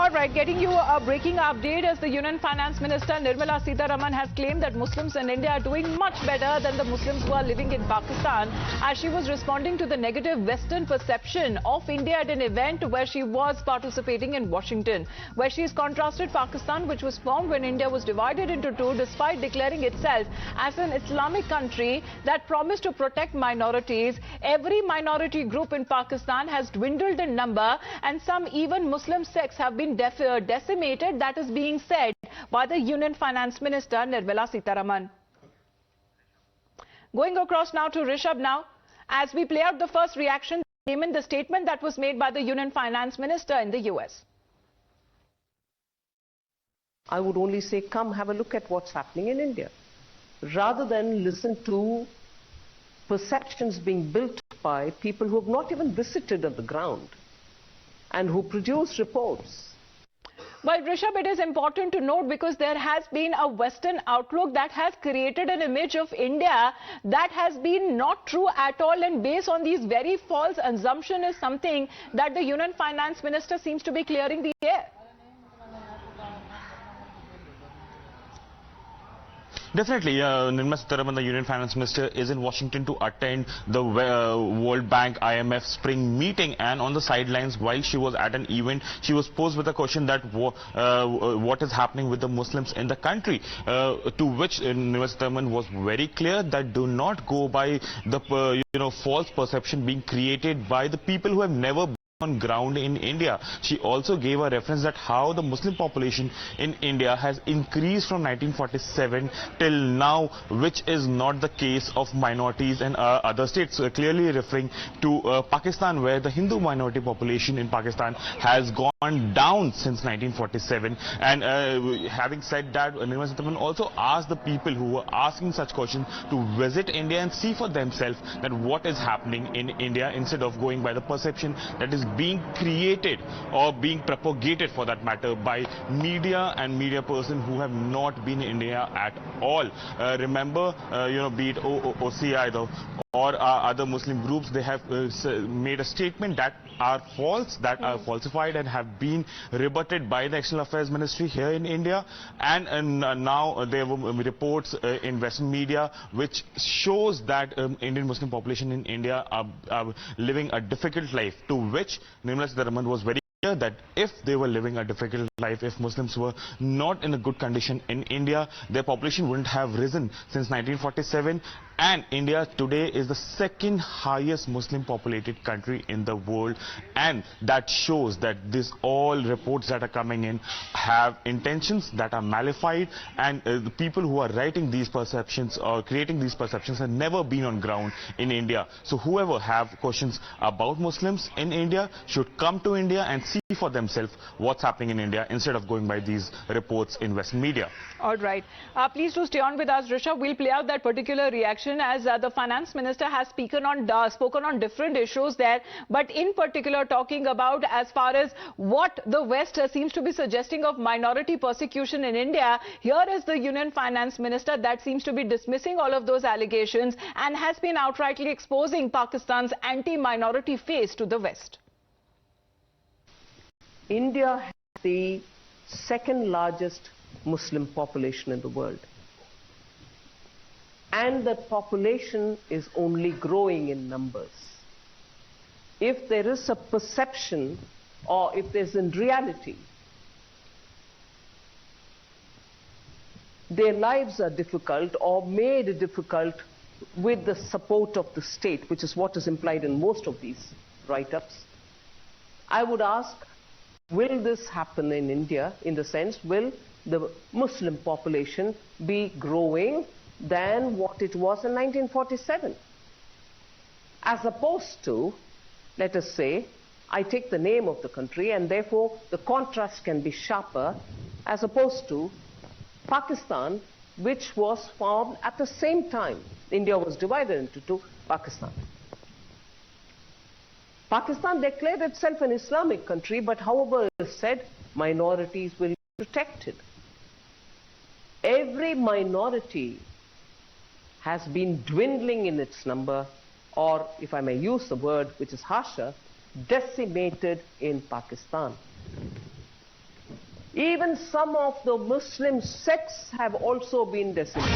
All right, getting you a breaking update as the Union Finance Minister Nirmala Sitharaman has claimed that Muslims in India are doing much better than the Muslims who are living in Pakistan, as she was responding to the negative Western perception of India at an event where she was participating in Washington, where she has contrasted Pakistan, which was formed when India was divided into two, despite declaring itself as an Islamic country that promised to protect minorities. Every minority group in Pakistan has dwindled in number, and some even Muslim sects have been decimated. That is being said by the Union Finance Minister Nirmala Sitharaman. Going across now to Rishabh now, as we play out the first reaction came in the statement that was made by the Union Finance Minister in the US. I would only say, come have a look at what's happening in India, rather than listen to perceptions being built by people who have not even visited on the ground and who produce reports. Well, Rishabh, it is important to note, because there has been a Western outlook that has created an image of India that has been not true at all, and based on these very false assumptions is something that the Union Finance Minister seems to be clearing the air. Definitely, Nirmala Sitharaman, the Union Finance Minister, is in Washington to attend the World Bank IMF spring meeting, and on the sidelines, while she was at an event, she was posed with a question that what is happening with the Muslims in the country, to which Nirmala Sitharaman was very clear that do not go by the false perception being created by the people who have never been on ground in India. She also gave a reference that how the Muslim population in India has increased from 1947 till now, which is not the case of minorities in other states, clearly referring to Pakistan, where the Hindu minority population in Pakistan has gone down since 1947. And having said that, Nirmala Sitharaman also asked the people who were asking such questions to visit India and see for themselves that what is happening in India, instead of going by the perception that is being created or being propagated, for that matter, by media and media person who have not been in India at all. Remember, be it OCI or other Muslim groups, they have made a statement that are false, that are falsified, and have been rebutted by the External Affairs Ministry here in India. And now there were reports in Western media which shows that Indian Muslim population in India are living a difficult life, to which Nirmala Sitharaman was very clear that if they were living a difficult life, if Muslims were not in a good condition in India, their population wouldn't have risen since 1947. And India today is the second highest Muslim populated country in the world, and that shows that all reports that are coming in have intentions that are malified, and the people who are writing these perceptions or creating these perceptions have never been on ground in India. So whoever have questions about Muslims in India should come to India and see for themselves what's happening in India, instead of going by these reports in Western media. All right. Please do stay on with us, Rishabh. We'll play out that particular reaction, as the Finance Minister has spoken on different issues there, but in particular talking about as far as what the West seems to be suggesting of minority persecution in India. Here is the Union Finance Minister that seems to be dismissing all of those allegations and has been outrightly exposing Pakistan's anti-minority face to the West. India has the second largest Muslim population in the world, and the population is only growing in numbers. If there is a perception, or if there's in reality, their lives are difficult or made difficult with the support of the state, which is what is implied in most of these write-ups, I would ask, will this happen in India, in the sense, will the Muslim population be growing than what it was in 1947? As opposed to, let us say, I take the name of the country and therefore the contrast can be sharper, as opposed to Pakistan, which was formed at the same time. India was divided into two, Pakistan. Pakistan declared itself an Islamic country, but however it is said, minorities will be protected. Every minority has been dwindling in its number, or if I may use the word which is harsher, decimated in Pakistan. Even some of the Muslim sects have also been decimated.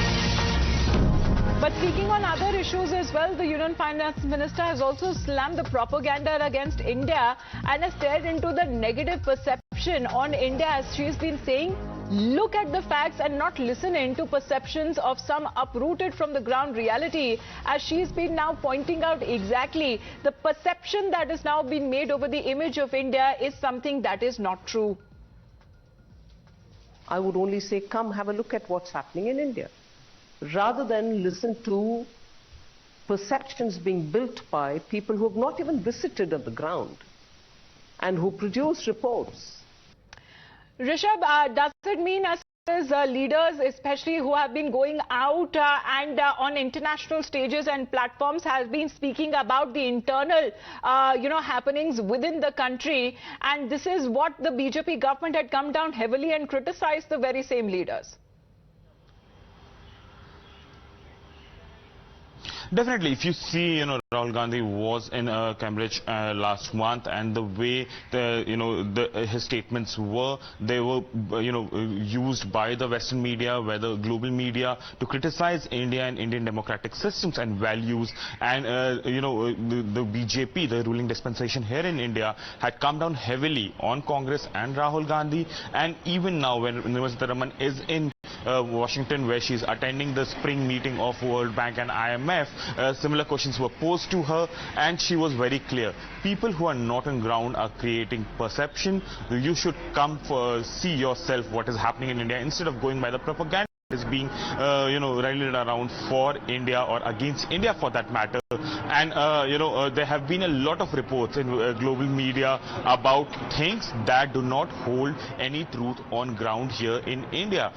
But speaking on other issues as well, the Union Finance Minister has also slammed the propaganda against India and has stared into the negative perception on India, as she's been saying, look at the facts and not listen in to perceptions of some uprooted from the ground reality, as she's been now pointing out exactly the perception that is now being made over the image of India is something that is not true. I would only say, come have a look at what's happening in India, rather than listen to perceptions being built by people who have not even visited on the ground and who produce reports. Rishabh, does it mean as leaders, especially who have been going out and on international stages and platforms, have been speaking about the internal, happenings within the country, and this is what the BJP government had come down heavily and criticized the very same leaders? Definitely, if you see, Rahul Gandhi was in Cambridge last month, and the way his statements were, they were, used by the Western media, whether global media, to criticize India and Indian democratic systems and values. And the BJP, the ruling dispensation here in India, had come down heavily on Congress and Rahul Gandhi. And even now, when Nirmala Sitharaman is in Washington, where she's attending the spring meeting of World Bank and IMF, similar questions were posed to her, and she was very clear. People who are not on ground are creating perception. You should come see yourself what is happening in India, instead of going by the propaganda is being rallied around for India or against India for that matter. And there have been a lot of reports in global media about things that do not hold any truth on ground here in India,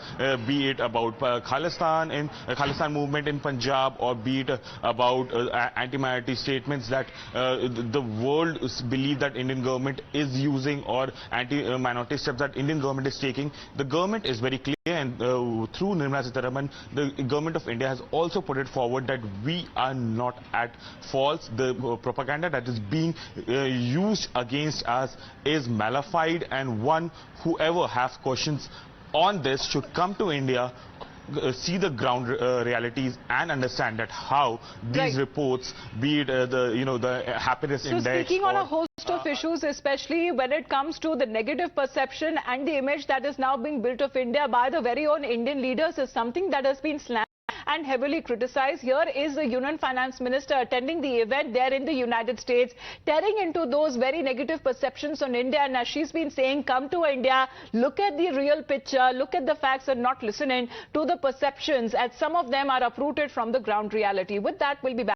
be it about Khalistan movement in Punjab, or be it about anti-minority statements that the world believe that Indian government is using, or anti-minority steps that Indian government is taking. The government is very clear, and through Nirmala Sitharaman, the government of India has also put it forward that we are not at fault. The propaganda that is being used against us is malified, and whoever has questions on this should come to India, see the ground realities, and understand that how these reports, be it the happiness index. So speaking on a host of issues, especially when it comes to the negative perception and the image that is now being built of India by the very own Indian leaders, is something that has been slammed and heavily criticized. Here is the Union Finance Minister attending the event there in the United States, tearing into those very negative perceptions on India. And as she's been saying, come to India, look at the real picture, look at the facts, and not listening to the perceptions, as some of them are uprooted from the ground reality. With that, we'll be back.